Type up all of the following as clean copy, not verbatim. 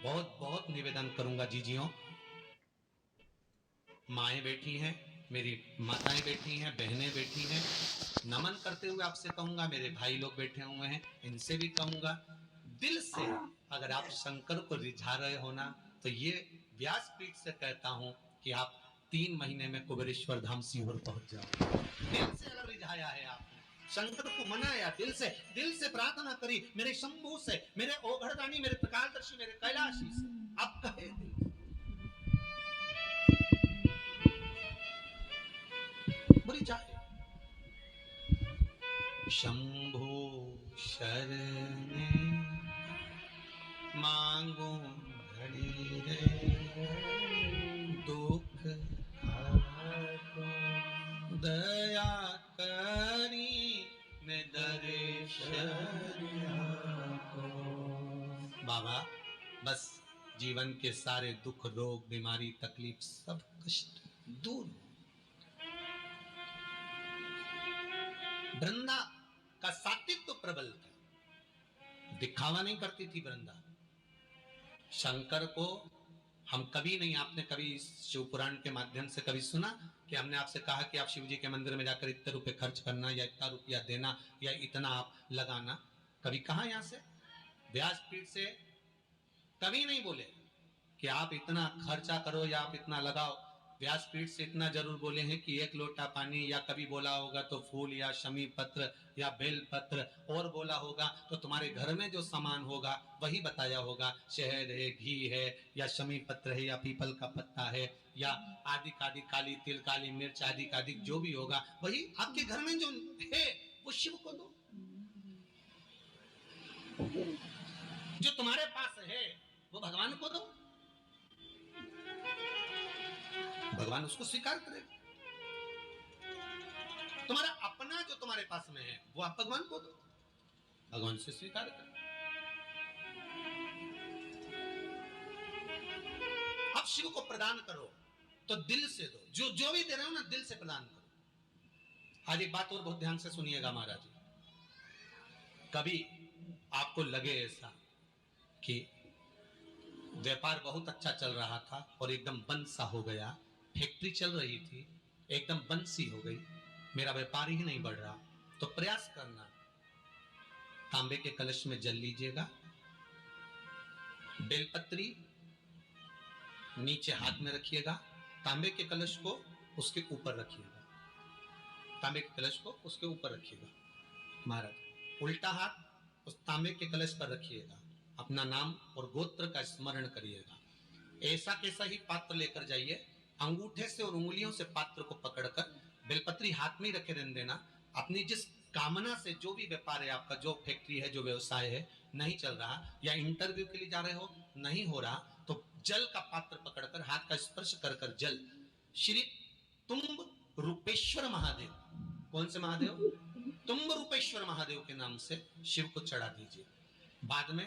बहुत बहुत निवेदन करूंगा जीजियों, माएँ बैठी हैं, मेरी माताएं बैठी हैं, बहनें बैठी हैं, नमन करते हुए आपसे कहूंगा, मेरे भाई लोग बैठे हुए हैं, इनसे भी कहूंगा, दिल से अगर आप शंकर को रिझा रहे हो ना, तो ये व्यासपीठ से कहता हूं कि आप 3 महीने में कुबेरेश्वर धाम सीहोर पहुंच जाओ। दिल से अगर रिझाया है आपने, शंकर को मनाया, दिल से प्रार्थना करी, मेरे शंभू से, मेरे ओघड़दानी, मेरे प्रकाशदर्शी, मेरे कैलाशी से, आप कहे दिल बोली जाए, शंभु शरणे मांगो घड़ी रे, दुख हारो दया करी ने दर्शन को। बाबा बस जीवन के सारे दुख, रोग, बीमारी, तकलीफ, सब कष्ट दूर। वृंदा का सात्वित्व प्रबल था, दिखावा नहीं करती थी वृंदा। शंकर को हम कभी नहीं, आपने कभी शिव पुराण के माध्यम से कभी सुना कि हमने आपसे कहा कि आप शिव जी के मंदिर में जाकर इतने रुपए खर्च करना या इतना रुपया देना या इतना आप लगाना? कभी कहा यहां से व्यासपीठ से कभी नहीं बोले कि आप इतना खर्चा करो या आप इतना लगाओ। व्यासपीठ से इतना जरूर बोले हैं कि 1 लोटा पानी, या कभी बोला होगा तो फूल या शमी पत्र या बेल पत्र, और बोला होगा तो तुम्हारे घर में जो सामान होगा वही बताया होगा, शहद है, घी है, या शमी पत्र है, या पीपल का पत्ता है, या आदि आदि, काली तिल, काली मिर्च, आदि आदि जो भी होगा वही आपके घर में जो है वो शिव को दो। जो तुम्हारे पास है वो भगवान को दो, भगवान उसको स्वीकार करेगा। तुम्हारा अपना जो तुम्हारे पास में है वो आप भगवान को दो, भगवान से स्वीकार करें। आप शिव को प्रदान करो तो दिल से दो, जो भी दे रहे हो ना दिल से प्रदान करो। आज एक बात और बहुत ध्यान से सुनिएगा महाराज जी, कभी आपको लगे ऐसा कि व्यापार बहुत अच्छा चल रहा था और एकदम बंद सा हो गया, फैक्ट्री चल रही थी एकदम बंद सी हो गई, मेरा व्यापार ही नहीं बढ़ रहा, तो प्रयास करना, तांबे के कलश में जल लीजिएगा, बेलपत्री नीचे हाथ में रखिएगा, तांबे के कलश को उसके ऊपर रखिएगा, तांबे के कलश को उसके ऊपर रखिएगा महाराज, उल्टा हाथ उस तांबे के कलश पर रखिएगा, अपना नाम और गोत्र का स्मरण करिएगा, ऐसा कैसा ही पात्र लेकर जाइए, अंगूठे से और उंगलियों से पात्र को पकड़कर बेलपत्री हाथ में ही रखे रहने देना। अपनी जिस कामना से जो भी व्यापार है आपका, जो फैक्ट्री है, जो व्यवसाय है नहीं चल रहा, या इंटरव्यू के लिए जा रहे हो नहीं हो रहा, तो जल का पात्र पकड़कर हाथ का स्पर्श कर कर जल श्री तुम्ब रूपेश्वर महादेव, कौन से महादेव? तुम्ब रूपेश्वर महादेव के नाम से शिव को चढ़ा दीजिए। बाद में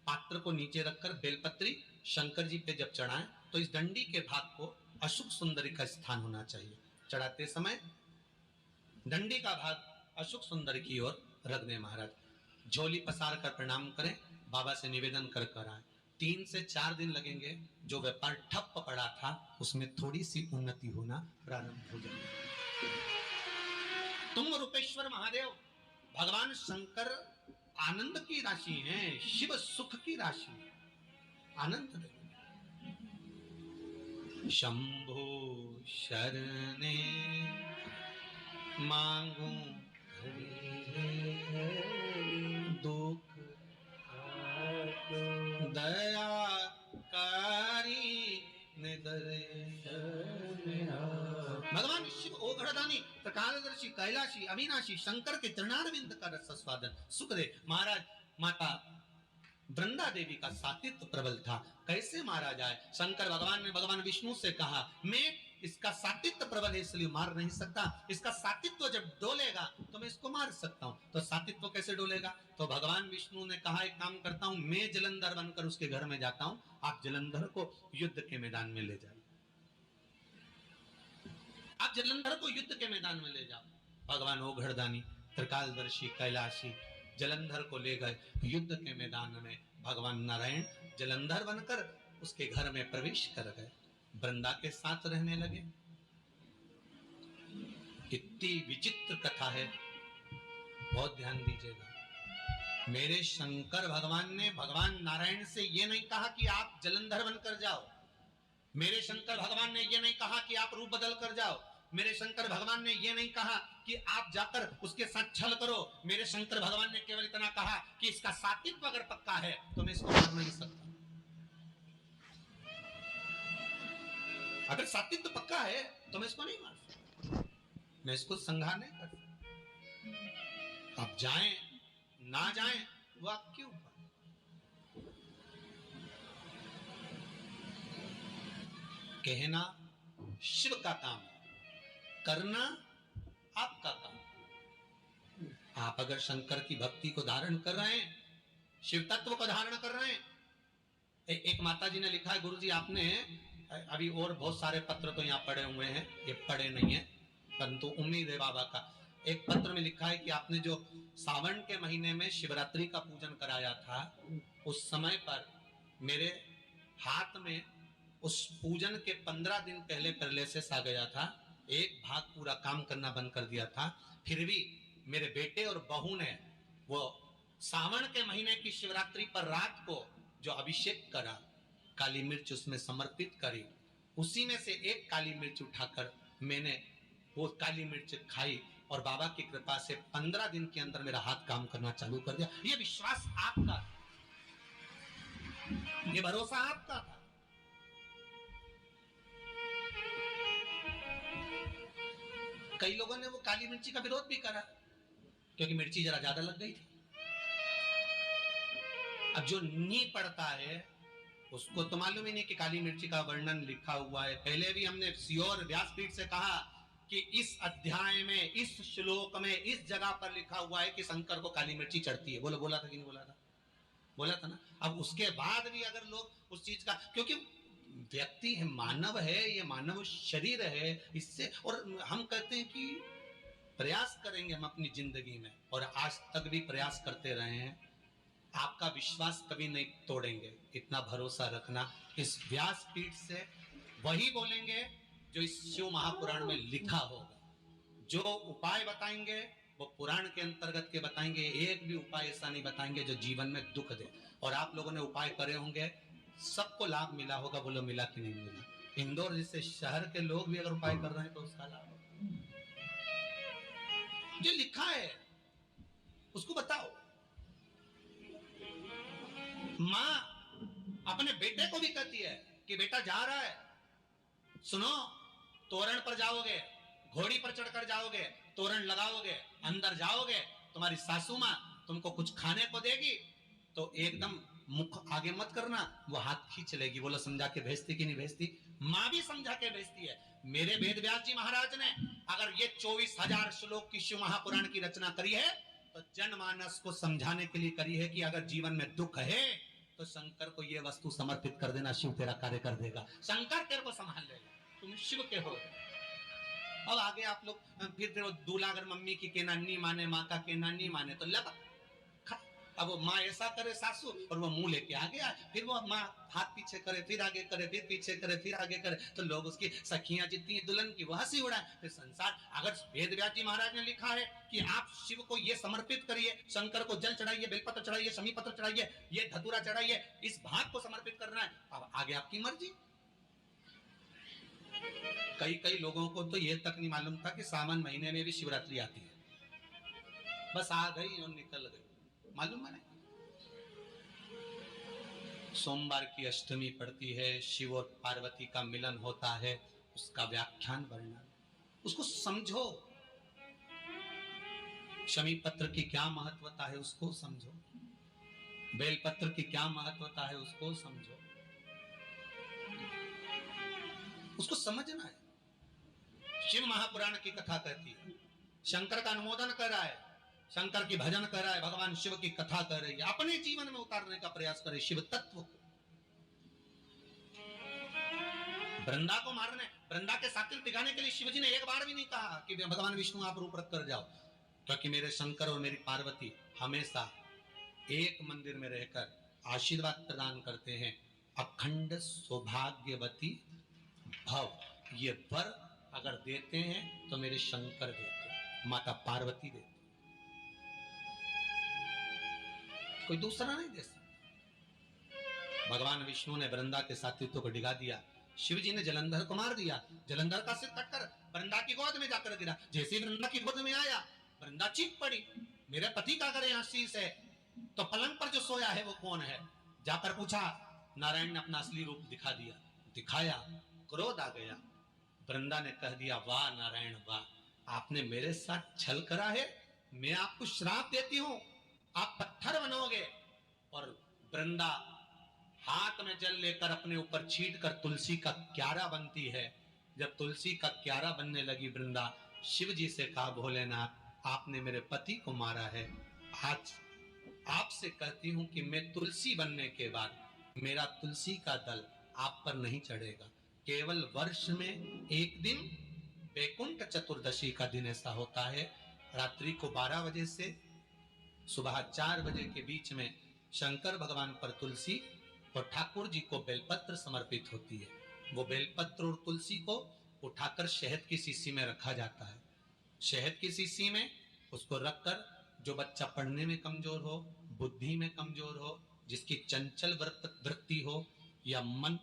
पात्र को नीचे रखकर बेलपत्री शंकर जी पे जब चढ़ाएं तो इस डंडी के भाग को अशुभ सुंदरी का स्थान होना चाहिए, चढ़ाते समय डंडी का भाग अशुभ सुंदर की ओर रख दें महाराज, झोली पसार कर प्रणाम करें, बाबा से निवेदन कर कर आए, 3 से 4 दिन लगेंगे, जो व्यापार ठप पड़ा था उसमें थोड़ी सी उन्नति होना प्रारंभ हो जाएगी। तुम रूपेश्वर महादेव भगवान शंकर आनंद की राशि हैं, शिव सुख की राशि, आनंद देंगे। शंभो शरणे मांगू दुख दया कारी भगवान शिव ओघड़दानी, प्रकाशदर्शी, कैलाशी, अविनाशी शंकर के चरणारविंद का रस स्वादन सुख दे। महाराज माता वृंदा देवी का सात्वित्व प्रबल था, कैसे मारा जाए? शंकर भगवान ने भगवान विष्णु से कहा, मैं इसका सात्वित्व प्रबल है इसलिए मार नहीं सकता, इसका सात्वित्व जब डोलेगा तो मैं इसको मार सकता हूँ। तो सात्वित्व कैसे डोलेगा? तो भगवान विष्णु ने कहा, एक काम करता हूँ, मैं जलंधर बनकर उसके घर में जाता हूँ, आप जलंधर को युद्ध के मैदान में ले जाइए, आप जलंधर को युद्ध के मैदान में ले जाओ। भगवान ओघड़दानी, त्रिकालदर्शी, कैलाशी जलंधर को ले गए, युद्ध के मैदान में भगवान नारायण जलंधर बनकर उसके घर में प्रवेश कर गए, वृंदा के साथ रहने लगे। कितनी विचित्र कथा है, बहुत ध्यान दीजिएगा। मेरे शंकर भगवान ने भगवान नारायण से ये नहीं कहा कि आप जलंधर बनकर जाओ, मेरे शंकर भगवान ने ये नहीं कहा कि आप रूप बदल कर जाओ, मेरे शंकर भगवान ने ये नहीं कहा कि आप जाकर उसके साथ छल करो। मेरे शंकर भगवान ने केवल इतना कहा कि इसका सातित्व अगर पक्का है तो मैं इसको मार नहीं सकता। अगर सातित्व पक्का है तो मैं इसको नहीं मार सकता, मैं इसको संहार नहीं कर सकता। आप जाएं ना जाएं वो आपके ऊपर। कहना शिव का काम, करना आपका काम। आप अगर शंकर की भक्ति को धारण कर रहे हैं, शिव तत्व को धारण कर रहे हैं। एक माता जी ने लिखा है, गुरु जी आपने अभी और बहुत सारे पत्र तो यहाँ पड़े हुए हैं, ये पढ़े नहीं है परंतु उम्मीद है बाबा का। एक पत्र में लिखा है कि आपने जो सावन के महीने में शिवरात्रि का पूजन कराया था, उस समय पर मेरे हाथ में उस पूजन के 15 दिन पहले पैरालिसिस आ गया था, एक भाग पूरा काम करना बंद कर दिया था। फिर भी मेरे बेटे और बहू ने वो सावन के महीने की शिवरात्रि पर रात को जो अभिषेक करा, काली मिर्च उसमें समर्पित करी, उसी में से एक काली मिर्च उठाकर मैंने वो काली मिर्च खाई और बाबा की कृपा से 15 दिन के अंदर मेरा हाथ काम करना चालू कर दिया। ये विश्वास आपका, ये भरोसा आपका था। कई लोगों ने वो काली मिर्ची का विरोध भी करा क्योंकि मिर्ची जरा ज्यादा लग गई थी। अब जो नी पड़ता है उसको तो मालूम ही नहीं कि काली मिर्ची का वर्णन लिखा हुआ है। पहले भी हमने श्योर व्यासपीठ से कहा कि इस अध्याय में, इस श्लोक में, इस जगह पर लिखा हुआ है कि शंकर को काली मिर्ची चढ़ती है। बोला था कि नहीं बोला था? बोला था ना। अब उसके बाद भी अगर लोग उस चीज का, क्योंकि व्यक्ति है, मानव है, ये मानव शरीर है, इससे और हम कहते हैं कि प्रयास करेंगे हम अपनी जिंदगी में, और आज तक भी प्रयास करते रहे हैं। आपका विश्वास कभी नहीं तोड़ेंगे, इतना भरोसा रखना। इस व्यासपीठ से वही बोलेंगे जो इस शिव महापुराण में लिखा होगा। जो उपाय बताएंगे वो पुराण के अंतर्गत के बताएंगे, एक भी उपाय ऐसा नहीं बताएंगे जो जीवन में दुख दे। और आप लोगों ने उपाय करे होंगे, सबको लाभ मिला होगा। बोलो मिला कि नहीं मिला? इंदौर जैसे शहर के लोग भी अगर उपाय कर रहे हैं तो उसका लाभ होगा। जो लिखा है उसको बताओ। माँ अपने बेटे को भी कहती है कि बेटा जा रहा है, सुनो, तोरण पर जाओगे, घोड़ी पर चढ़कर जाओगे, तोरण लगाओगे, अंदर जाओगे, तुम्हारी सासू माँ तुमको कुछ खाने को देगी तो एकदम मुख आगे मत करना, वो हाथ खींच लेगी। बोलो समझा के भेजती कि नहीं भेजती? माँ भी समझा के भेजती है। मेरे वेद व्यास जी महाराज ने अगर ये 24,000 श्लोक की शिव महापुराण की रचना करी है तो जनमानस को समझाने के लिए करी है कि अगर जीवन में दुख है तो शंकर को ये वस्तु समर्पित कर देना, शिव तेरा कार्य कर देगा, शंकर तेरे को संभाल लेगा, तुम शिव के हो। अब आगे आप लोग फिर वो दूल्हा अगर मम्मी की कहना नहीं माने, माँ का कहना नहीं माने तो लगा। अब वो माँ ऐसा करे सासू और वो मुंह लेके आगे आए, फिर वो माँ हाथ पीछे करे, फिर आगे करे, फिर पीछे करे, फिर आगे करे, तो लोग उसकी सखियां जितनी दुल्हन की वो हंसी उड़ाए। फिर संसार, अगर वेद व्यास जी महाराज ने लिखा है कि आप शिव को ये समर्पित करिए, शंकर को जल चढ़ाइए, बेलपत्र चढ़ाइए, शमी पत्र चढ़ाइए, ये धतूरा चढ़ाइए, इस भाग को समर्पित करना है, अब आगे आपकी मर्जी। कई लोगों को तो ये तक नहीं मालूम था कि सावन महीने में भी शिवरात्रि आती है, बस आ गई और निकल गई, मालूम है नहीं। सोमवार की अष्टमी पड़ती है, शिव और पार्वती का मिलन होता है, उसका व्याख्यान वर्णन, उसको समझो। शमी पत्र की क्या महत्वता है उसको समझो, बेलपत्र की क्या महत्वता है उसको समझो, उसको समझना है। शिव महापुराण की कथा कहती है, शंकर का अनुमोदन कर रहा है, शंकर की भजन कर रहा है, भगवान शिव की कथा कर रही है, अपने जीवन में उतारने का प्रयास करे शिव तत्व को। वृंदा को मारने, वृंदा के साकिल दिखाने के लिए शिवजी ने एक बार भी नहीं कहा कि भगवान विष्णु आप रूप रख कर जाओ, क्योंकि मेरे शंकर और मेरी पार्वती हमेशा एक मंदिर में रहकर आशीर्वाद प्रदान करते हैं, अखंड सौभाग्यवती भव। ये वर अगर देते हैं तो मेरे शंकर देते हैं, माता पार्वती देते, कोई दूसरा नहीं दे सकता। भगवान विष्णु ने वृंदा के सात्वित्व को डिगा दिया, शिव जी ने जलंधर को मार दिया, जलंधर का सिर कटकर वृंदा की गोद में जाकर गिरा। जैसे वृंदा की गोद में आया, वृंदा चीख पड़ी, मेरे पति का अगर यहाँ शीश है तो पलंग पर जो सोया है वो कौन है? जाकर पूछा, नारायण ने अपना असली रूप दिखा दिया, दिखाया, क्रोध आ गया। वृंदा ने कह दिया, वाह नारायण वाह, आपने मेरे साथ छल करा है, मैं आपको श्राप देती हूं, आप पत्थर बनोगे। और वृंदा हाथ में जल लेकर अपने ऊपर छीट कर तुलसी का क्यारा बनती है। जब तुलसी का क्यारा बनने लगी वृंदा, शिव जी से कहा, भोलेनाथ आपने मेरे पति को मारा है, आज आपसे कहती हूं कि मैं तुलसी बनने के बाद मेरा तुलसी का दल आप पर नहीं चढ़ेगा। केवल वर्ष में एक दिन वैकुंठ चतुर्दशी का दिन ऐसा होता है, रात्रि को 12 बजे से सुबह 4 बजे के बीच में शंकर भगवान पर तुलसी और ठाकुर जी को बेलपत्र समर्पित होती है। वो बेलपत्र और तुलसी को उठाकर शहद की शीशी में रखा जाता है। शहद की शीशी में उसको रखकर जो बच्चा पढ़ने में कमजोर हो, बुद्धि में कमजोर हो, जिसकी चंचल वृत्ति हो या मन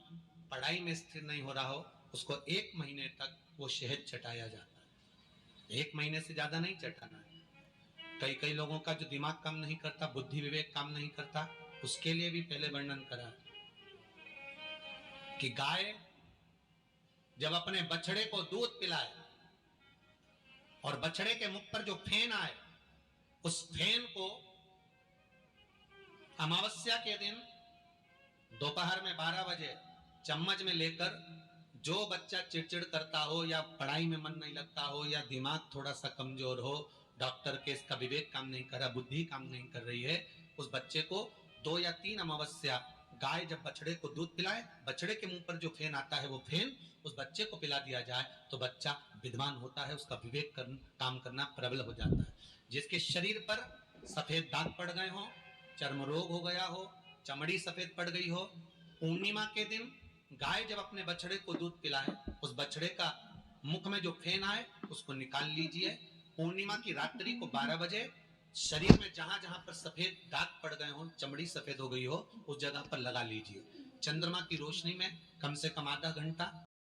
पढ़ाई में स्थिर नहीं हो रहा हो, उसको 1 महीने तक वो शहद चटाया जाता है। 1 महीने से ज्यादा नहीं चटाना है। कई लोगों का जो दिमाग काम नहीं करता, बुद्धि विवेक काम नहीं करता, उसके लिए भी पहले वर्णन करा कि गाय जब अपने बछड़े को दूध पिलाए और बछड़े के मुख पर जो फेन आए, उस फेन को अमावस्या के दिन दोपहर में 12 बजे चम्मच में लेकर जो बच्चा चिड़चिड़ करता हो या पढ़ाई में मन नहीं लगता हो या दिमाग थोड़ा सा कमजोर हो, डॉक्टर के इसका विवेक काम नहीं कर रहा, बुद्धि काम नहीं कर रही है, उस बच्चे को 2 या 3 अमावस्या गाय जब बछड़े को दूध पिलाए, बछड़े के मुंह पर जो फेन आता है वो फेन उस बच्चे को पिला दिया जाए तो बच्चा विद्वान होता है, उसका विवेक काम करना प्रबल हो जाता है। जिसके शरीर पर सफेद दाग पड़ गए हो, चर्म रोग हो गया हो, चमड़ी सफेद पड़ गई हो, पूर्णिमा के दिन गाय जब अपने बछड़े को दूध पिलाए, उस बछड़े का मुख में जो फेन आए उसको निकाल लीजिए। पूर्णिमा की रात्रि को 12 बजे शरीर में जहां जहां पर सफेद दाग पड़ गए हो, चमड़ी सफेद हो गई हो, उस जगह पर लगा लीजिए। चंद्रमा की रोशनी में कम से कम आधा घंटा